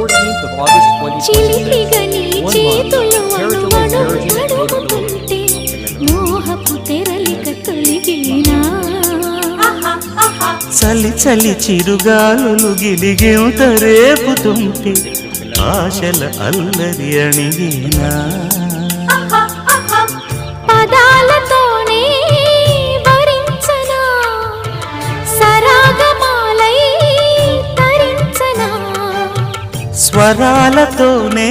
14th of August 2022, 1 month territorial marriage and capability. మోహపు తెరలిక తొలగినా చలి చలి చిరుగాలులు గిలిగెంత రేపుతుంటే ఆశల అల్లరి అణిగినా పదాలతోనే వరించనా సరాగమాలై తరించనా స్వరాలతోనే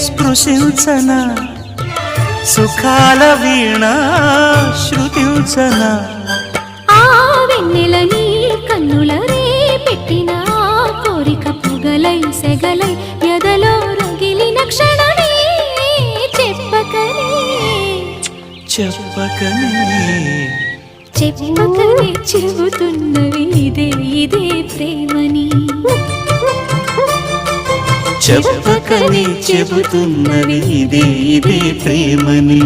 స్పృశించనా సుఖాల వీణ శృతించనా ఆ వెన్నెలని కన్నుల రే పెట్టిన కోరిక పొగలై సెగలై ఎదలో రగిలిన క్షణమే చెప్పకనే చెప్పకనే చెప్పకనే చెబుతున్నవి ఇదే ఇదే ప్రేమని చెప్పకనే చెబుతున్నవి ఇదే ఇదే ప్రేమని